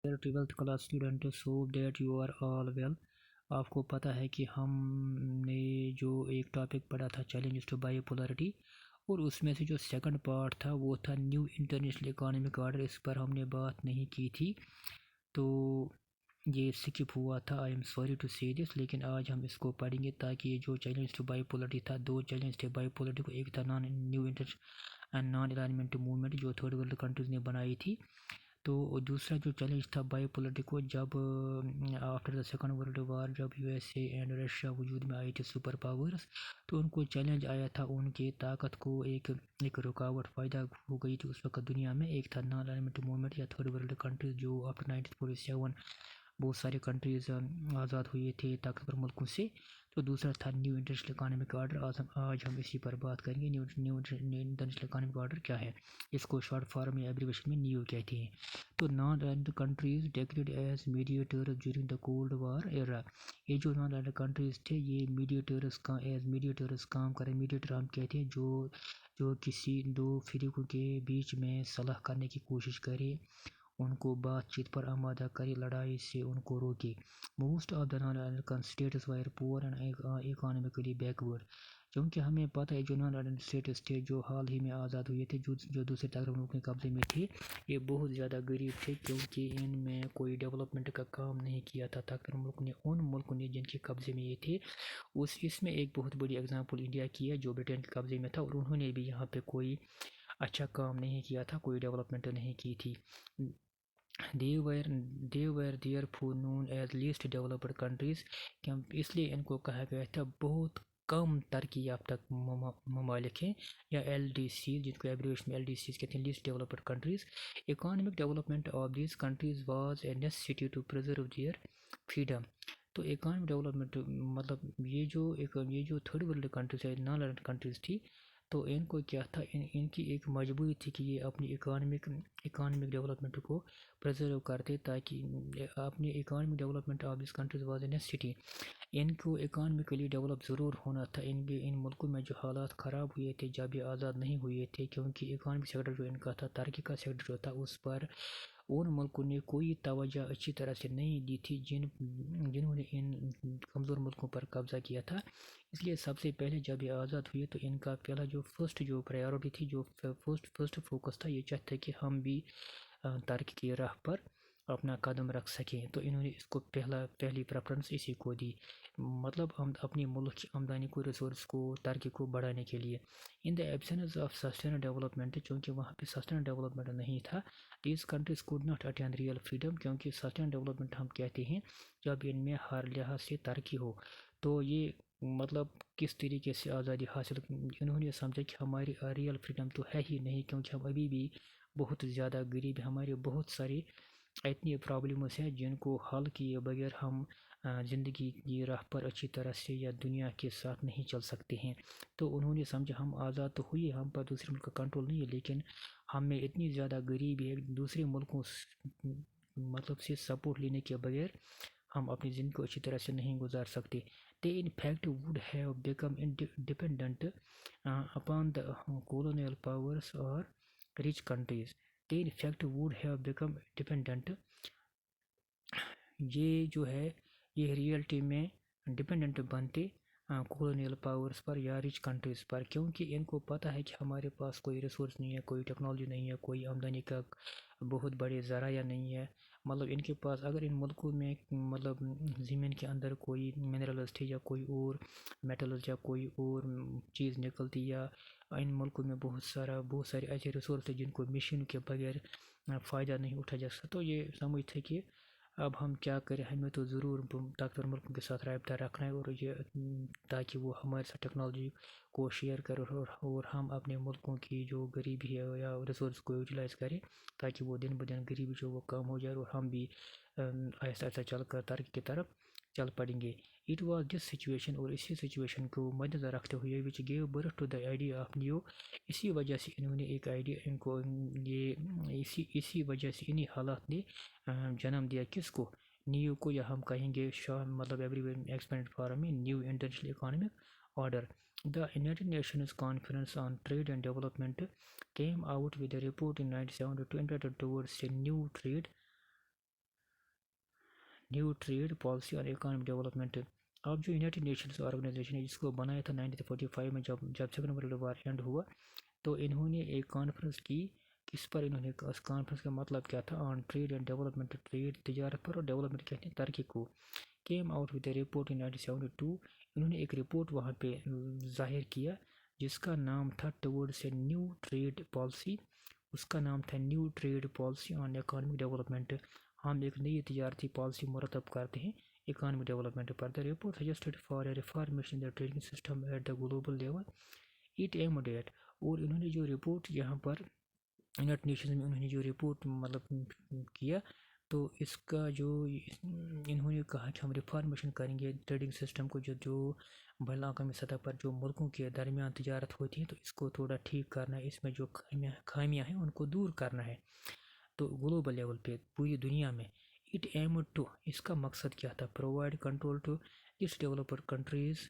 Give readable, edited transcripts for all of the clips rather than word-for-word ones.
12th class student so that you are all well. آپ کو پتہ ہے کہ ہم نے جو ایک ٹاپک پڑھا تھا چیلنجز ٹو بائی پولرٹی، اور اس میں سے جو سیکنڈ پارٹ تھا وہ تھا نیو انٹرنیشنل اکانومک آرڈر. اس پر ہم نے بات نہیں کی تھی تو یہ سکپ ہوا تھا. آئی ایم سوری ٹو سی دس، لیکن آج ہم اس کو پڑھیں گے تاکہ یہ جو چیلنج ٹو بائی پولرٹی تھا، دو چیلنج تھے بائی پولرٹی کو. ایک تھا نیو نان الائنمنٹ موومنٹ جو تھرڈ ورلڈ کنٹریز نے بنائی تھی، تو دوسرا جو چیلنج تھا بائی پولرٹی کو جب after the second world war جب U S A and Russia وجود میں آئی تھی سپر پاورز، تو ان کو چیلنج آیا تھا ان کی طاقت کو ایک رکاوٹ پیدا ہو گئی تھی اس وقت دنیا میں. ایک تھا نان الائنمنٹ موومنٹ یا تھرڈ ورلڈ کنٹریز جو آفٹر 1947 بہت سارے کنٹریز آزاد ہوئے تھے طاقتور ملکوں سے. تو دوسرا تھا نیو انٹرنیشنل اکانومک آرڈر. آج ہم اسی پر بات کریں گے. نیو انٹرنیشنل اکانومک آرڈر کیا ہے، اس کو شارٹ فارم یا ایبریویشن میں نیو کہتے ہیں. تو non aligned countries declared as mediators during the cold war era. یہ جو نان الائنڈ کنٹریز تھے یہ میڈیٹرز کام کرے. میڈیٹر ہم کہتے ہیں جو کسی دو فریقوں کے بیچ میں صلح کرنے کی کوشش کرے، ان کو بات چیت پر آمادہ کرے، لڑائی سے ان کو روکے. Most of the non aligned states were poor and economically backward. کیونکہ ہمیں پتہ ہے جو نان الائنڈ اسٹیٹس تھے جو حال ہی میں آزاد ہوئے تھے، جو دوسرے طاقتور ملک کے قبضے میں تھے، یہ بہت زیادہ غریب تھے کیونکہ ان میں کوئی ڈیولپمنٹ کا کام نہیں کیا تھا طاقتور ملک نے. ان ملکوں نے جن کے قبضے میں یہ تھے، اس میں ایک بہت بڑی اگزامپل انڈیا کی ہے جو برٹن کے قبضے میں تھا، اور انہوں نے بھی یہاں پہ کوئی اچھا کام نہیں کیا تھا، کوئی ڈیولپمنٹ نہیں کی تھی. They were therefore known as least developed countries. اس لیے ان کو کہا گیا تھا بہت کم ترقی یافتہ ممالک ہیں، یا ایل ڈی سی، جن کو ایبریویشن میں ایل ڈی سیز کہتے ہیں، least developed countries. Economic development of these countries was a necessity to preserve their freedom. تو اکانومک ڈیولپمنٹ مطلب یہ جو تھرڈ ورلڈ کنٹریز ہے، نان الائنڈ کنٹریز تھی، تو ان کو کیا تھا، ان کی ایک مجبوری تھی کہ یہ اپنی اکانومک ڈیولپمنٹ کو پرزرو کرتے، تاکہ اپنی economic development of this countries was a necessity. ان کو اکانومیکلی ڈیولپ ضرور ہونا تھا. ان ملکوں میں جو حالات خراب ہوئے تھے جب یہ آزاد نہیں ہوئے تھے، کیونکہ اکانومک سیکٹر جو ان کا تھا، ترقی کا سیکٹر جو تھا، اس پر ان ملکوں نے کوئی توجہ اچھی طرح سے نہیں دی تھی جنہوں نے ان کمزور ملکوں پر قبضہ کیا تھا. اس لیے سب سے پہلے جب یہ آزاد ہوئے تو ان کا پہلا جو پرائیورٹی تھی، جو فرسٹ فوکس تھا، یہ چاہتے کہ ہم بھی ترقی کی راہ پر اپنا قدم رکھ سکیں. تو انہوں نے اس کو پہلی پریفرنس اسی کو دی، مطلب ہم اپنی ملک کی آمدنی کو، ریسورس کو، ترقی کو بڑھانے کے لیے. ان دا ایبسینس آف سسٹینیبل ڈیولپمنٹ، چونکہ وہاں پہ سسٹینیبل ڈیولپمنٹ نہیں تھا، these countries could not eighteen real freedom. کیونکہ سسٹینیبل ڈیولپمنٹ ہم کہتے ہیں جب ان میں ہر لحاظ سے ترقی ہو. تو یہ مطلب کس طریقے سے آزادی حاصل، انہوں نے سمجھا کہ ہماری ریئل فریڈم تو ہے ہی نہیں، کیونکہ ہم ابھی بھی بہت زیادہ غریب ہیں. ہمارے بہت ساری اتنی پرابلمز ہیں جن کو حل کیے بغیر ہم زندگی کی راہ پر اچھی طرح سے یا دنیا کے ساتھ نہیں چل سکتے ہیں. تو انہوں نے سمجھا ہم آزاد تو ہوئے، ہم پر دوسرے ملک کا کنٹرول نہیں ہے، لیکن ہم میں اتنی زیادہ غریبی ہے دوسرے ملکوں مطلب سے سپورٹ لینے کے بغیر ہم اپنی زندگی کو اچھی طرح سے نہیں گزار سکتے. They in fact would have become dependent upon the colonial powers or rich countries. They in fact would have become dependent. یہ جو ہے یہ ریئلٹی میں ڈپینڈنٹ بنتے کولونیل پاورز پر یا ریچ کنٹریز پر، کیونکہ ان کو پتہ ہے کہ ہمارے پاس کوئی ریسورس نہیں ہے، کوئی ٹیکنالوجی نہیں ہے، کوئی آمدنی کا بہت بڑے ذرائع نہیں ہے. مطلب ان کے پاس اگر ان ملکوں میں مطلب زمین کے اندر کوئی منرلز تھے یا کوئی اور میٹلز یا کوئی اور چیز نکلتی، یا ان ملکوں میں بہت سارے ایسے ریسورس تھے جن کو مشین کے بغیر فائدہ نہیں اٹھا جا سکتا. تو یہ سمجھتے کہ اب ہم کیا کریں، ہمیں تو ضرور طاقتور ملکوں کے ساتھ رابطہ رکھنا ہے، اور یہ تاکہ وہ ہمارے ساتھ ٹیکنالوجی کو شیئر کرے اور ہم اپنے ملکوں کی جو غریبی ہے یا ریسورس کو یوٹیلائز کریں، تاکہ وہ دن بدن غریبی جو وہ کم ہو جائے اور ہم بھی آہستہ آہستہ چل کر ترقی کی طرف چل پڑیں گے. اٹ واز دس سچویشن، اور اسی سچویشن کو مد نظر رکھتے ہوئے which gave birth to the idea of NIEO. اسی وجہ سے انہوں نے ایک آئیڈیا ان کو اسی وجہ سے انہی حالات نے جنم دیا کس کو، نیو کو، یا ہم کہیں گے مطلب ایکسپینڈ فارم میں new international economic order. The United Nations Conference on Trade and Development came out with a report in 1972 entitled Towards a New Trade new trade policy اور اکانومک ڈیولپمنٹ. اب جو یونائٹڈ نیشنز آرگنائزیشن ہے جس کو بنایا تھا 1945 میں جب سیکنڈ ورلڈ وار اینڈ ہوا، تو انہوں نے ایک کانفرنس کی. کس پر انہوں نے اس کانفرنس کا مطلب کیا تھا؟ On trade and development. Trade تجارت پر، اور ڈیولپمنٹ کہتے ہیں ترقی کو. Came out with a report in 1972. انہوں نے ایک رپورٹ وہاں پہ ظاہر کیا جس کا نام تھا towards a new trade policy. اس کا نام تھا new trade policy on economic development. ہم ایک نئی تجارتی پالیسی مرتب کرتے ہیں اکانومک ڈیولپمنٹ پر. The report suggested for a reformation the trading system at the global level. It aimed at. اور انہوں نے جو رپورٹ یہاں پر یونائٹڈ نیشنز میں انہوں نے جو رپورٹ کیا، تو اس کا جو انہوں نے کہا کہ ہم ریفارمیشن کریں گے ٹریڈنگ سسٹم کو. جو بین الاقوامی سطح پر جو ملکوں کے درمیان تجارت ہوتی ہے تو اس کو تھوڑا ٹھیک کرنا ہے، اس میں جو خامیاں ہیں ان کو دور کرنا ہے. تو گلوبل لیول پہ پوری دنیا میں. It aimed to. اس کا مقصد کیا تھا؟ Provide control to its developer countries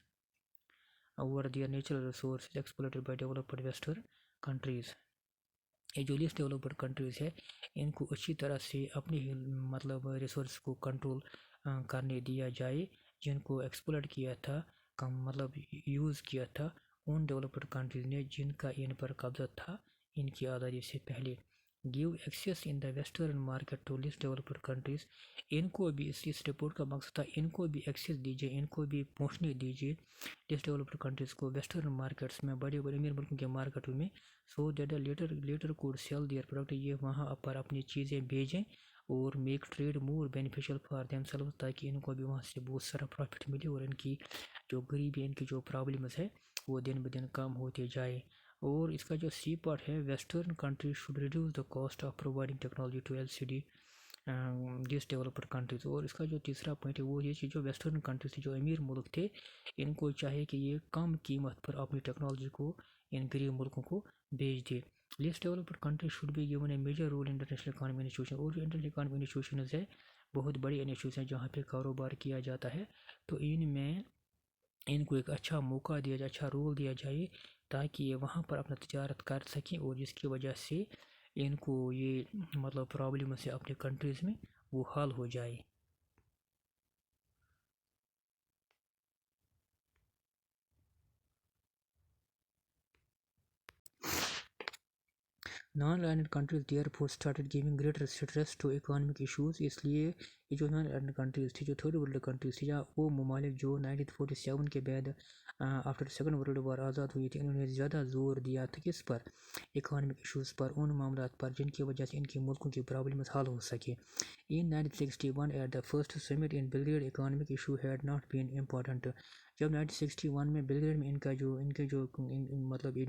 over their natural resources exploited by developed western countries. یہ جو لیسٹ ڈیولپڈ کنٹریز ہے ان کو اچھی طرح سے اپنی ریسورس کو کنٹرول کرنے دیا جائے، جن کو ایکسپلوٹ کیا تھا، یوز کیا تھا ان ڈیولپڈ کنٹریز نے جن کا ان پر قبضہ تھا ان کی آزادی سے پہلے. Give access in the western market to least developed countries. ان کو بھی اس رپورٹ کا مقصد تھا ان کو بھی ایکسیس دیجیے، ان کو بھی پہنچنے دیجیے لیسٹ ڈیولپڈ کنٹریز کو ویسٹرن مارکیٹس میں، بڑے بڑے امیر ملکوں کے مارکیٹوں میں. So that later could sell their product. یہ وہاں پر اپنی چیزیں بھیجیں اور make trade more beneficial for themselves, تاکہ ان کو بھی وہاں سے بہت سارا پروفٹ ملے اور ان کی جو غریبی، ان کی جو پرابلمز ہے وہ دن بدن کم ہوتے جائے. اور اس کا جو سی پارٹ ہے، western countries should reduce the cost of providing technology to LCD these developed countries. اور اس کا جو تیسرا پوائنٹ ہے وہ یہ کہ جو ویسٹرن کنٹریز تھے، جو امیر ملک تھے، ان کو چاہیے کہ یہ کم قیمت پر اپنی ٹیکنالوجی کو ان غریب ملکوں کو بیچ دے. Least developed countries should be given a major role international economy institution. اور جو انٹرنیشنل اکانومی انسٹیٹیوشنز ہے بہت بڑی انسٹیٹیوشن ہیں جہاں پہ کاروبار کیا جاتا ہے، تو ان میں ان کو ایک اچھا موقع دیا جائے، اچھا رول دیا جائے تاکہ یہ وہاں پر اپنا تجارت کر سکیں، اور جس کی وجہ سے ان کو یہ پرابلم سے اپنے کنٹریز میں وہ حل ہو جائے. Non aligned countries therefore started giving greater stress to economic issues. اس لیے یہ جو نان الائنڈ کنٹریز تھی، جو تھرڈ ورلڈ کنٹریز تھی، یا وہ ممالک جو 1947 کے بعد آفٹر سیکنڈ ورلڈ وار آزاد ہوئی تھی، انہوں نے زیادہ زور دیا تھا کس پر؟ اکانومک ایشوز پر، ان معاملات پر جن کی وجہ سے ان کے ملکوں کی پرابلمز حل ہو سکے. In 1961 at the first summit in Belgrade, economic issue had not been important. جب 1961 میں بلگریڈ میں ان کے جو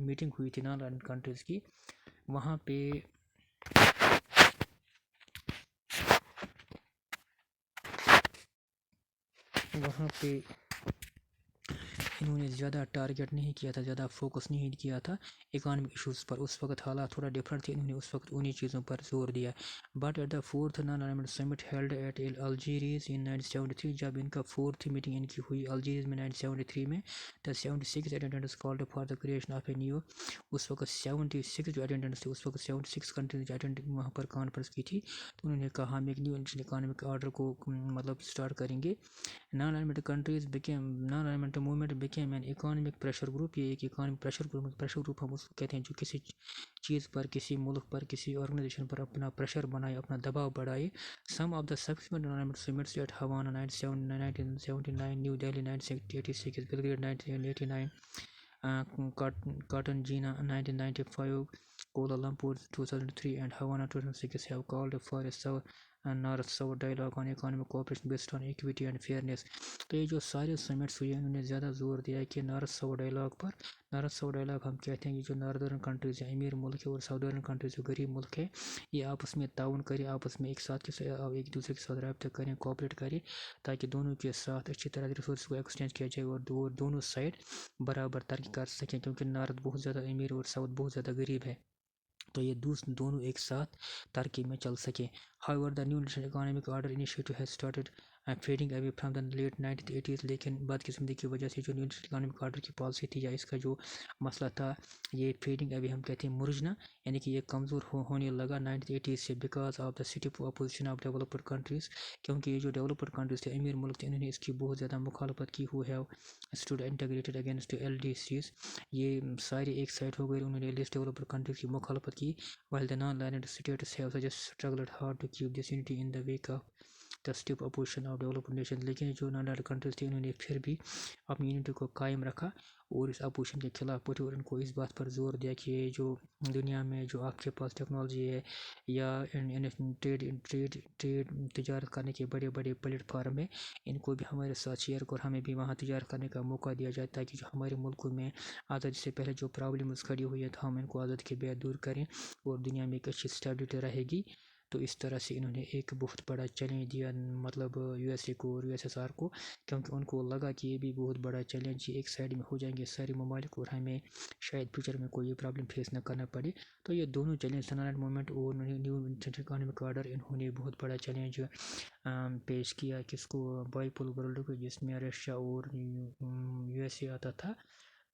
میٹنگ ہوئی تھی نان الائنڈ کنٹریز کی، وہاں پہ انہوں نے زیادہ ٹارگیٹ نہیں کیا تھا، زیادہ فوکس نہیں کیا تھا اکانومک ایشوز پر. اس وقت حالات تھوڑا ڈفرینٹ تھے، انہوں نے اس وقت انہی چیزوں پر زور دیا. But at the fourth non aligned summit held at Algiers in 1973، جب ان کا فورتھ میٹنگ ان کی ہوئی الجیریز میں 1973 میں، the 76 attendants called for the creation of a NIEO. اس وقت 76 جو اٹینڈنٹس تھے، اس وقت 76 کنٹریز اٹینڈ وہاں پر کانفرنس کی تھی، تو انہوں نے کہا ہم ایک نیو انٹرنیشنل اکانومک آرڈر کو اسٹارٹ کریں گے. Non aligned movement became an economic pressure group. یہ ایک economic pressure group ہم اس کو کہتے ہیں جو کسی چیز پر، کسی ملک پر، کسی آرگنائزیشن پر اپنا پریشر بنائے، اپنا دباؤ بڑھائے. Some of the subsequent non-aligned summits at Havana 1979, New Delhi 1986, Belgrade 1989, Cartagena 1995, Kuala Lumpur 2003 and Havana 2006 have called for a North-South dialogue on economic cooperation based on equity and fairness. تو یہ جو سارے summits ہوئے ہیں، انہوں نے زیادہ زور دیا ہے کہ نارتھ ساؤتھ ڈائلاگ پر. نارتھ ساؤتھ ڈائلاگ ہم کہتے ہیں یہ جو ناردرن کنٹریز ہیں امیر ملک ہے، اور ساؤدرن کنٹریز جو غریب ملک ہے، یہ آپس میں تعاون کرے، آپس میں ایک دوسرے کے ساتھ رابطہ کریں، کوآپریٹ کرے، تاکہ دونوں کے ساتھ اچھی طرح ریسورس کو ایکسچینج کیا جائے اور دونوں سائڈ برابر ترقی کر سکیں. کیونکہ نارتھ بہت زیادہ امیر اور ساؤتھ بہت زیادہ غریب ہے، تو یہ دونوں ایک ساتھ ترقی میں چل سکیں. However, the new International Economic Order initiative has started fading away from the late 1980s. لیکن بدقسمتی کی وجہ سے جو نیو اکنامک آرڈر کی پالیسی تھی یا اس کا جو مسئلہ تھا یہ فیڈنگ ابھی ہم کہتے ہیں مرجنا یعنی کہ یہ کمزور ہونے لگا 1980s سے because of the step opposition of developed countries. کیونکہ یہ جو ڈیولپڈ کنٹریز تھے امیر ملک تھے انہوں نے اس کی بہت زیادہ مخالفت کی. Who have stood integrated against L D Cs. یہ سارے ایک سائڈ ہو گئے انہوں نے لیسٹ ڈیولپڈ کنٹریز کی مخالفت کی. while the non-aligned states have just struggled hard to keep this unity in the wake of the stiff opposition of developed nations. لیکن جو نان aligned کنٹریز تھے انہوں نے پھر بھی اپنی یونٹی کو قائم رکھا اور اس اپوزیشن کے خلاف پٹے اور ان کو اس بات پر زور دیا کہ جو دنیا میں جو آپ کے پاس ٹیکنالوجی ہے یا ٹریڈ تجارت کرنے کے بڑے بڑے پلیٹ فارم ہیں ان کو بھی ہمارے ساتھ شیئر اور ہمیں بھی وہاں تجارت کرنے کا موقع دیا جائے تاکہ جو ہمارے ملکوں میں آزادی سے پہلے جو پرابلمز کھڑی ہوئی ہے تو ہم ان کو آزادی کے بعد دور کریں اور دنیا میں ایک اچھی اسٹیبلٹی رہے گی. تو اس طرح سے انہوں نے ایک بہت بڑا چیلنج دیا مطلب یو ایس اے کو اور یو ایس ایس آر کو کیونکہ ان کو لگا کہ یہ بھی بہت بڑا چیلنج ایک سائڈ میں ہو جائیں گے سارے ممالک اور ہمیں شاید فیوچر میں کوئی پرابلم فیس نہ کرنا پڑے. تو یہ دونوں چیلنج سنالینڈ موومنٹ اور نیو انٹرنیشنل اکنامک آرڈر انہوں نے بہت بڑا چیلنج پیش کیا کس کو بائی پول ورلڈ کو جس میں رشیا اور یو ایس اے آتا تھا.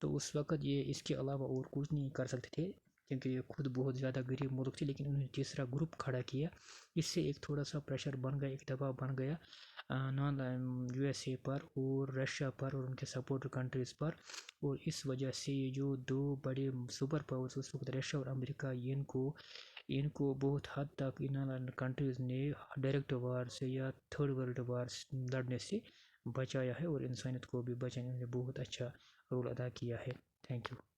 تو اس وقت یہ اس کے علاوہ اور کچھ نہیں کر سکتے تھے کیونکہ یہ خود بہت زیادہ غریب ملک تھی. لیکن انہوں نے تیسرا گروپ کھڑا کیا اس سے ایک تھوڑا سا پریشر بن گیا ایک دباؤ بن گیا نان یو ایس اے پر اور رشیا پر اور ان کے سپورٹر کنٹریز پر. اور اس وجہ سے یہ جو دو بڑے سپر پاورز اس وقت رشیا اور امریکہ ان کو بہت حد تک ان کنٹریز نے ڈائریکٹ وار سے یا تھرڈ ورلڈ وار لڑنے سے بچایا ہے اور انسانیت کو بھی بچانے میں بہت اچھا رول ادا کیا ہے. Thank you.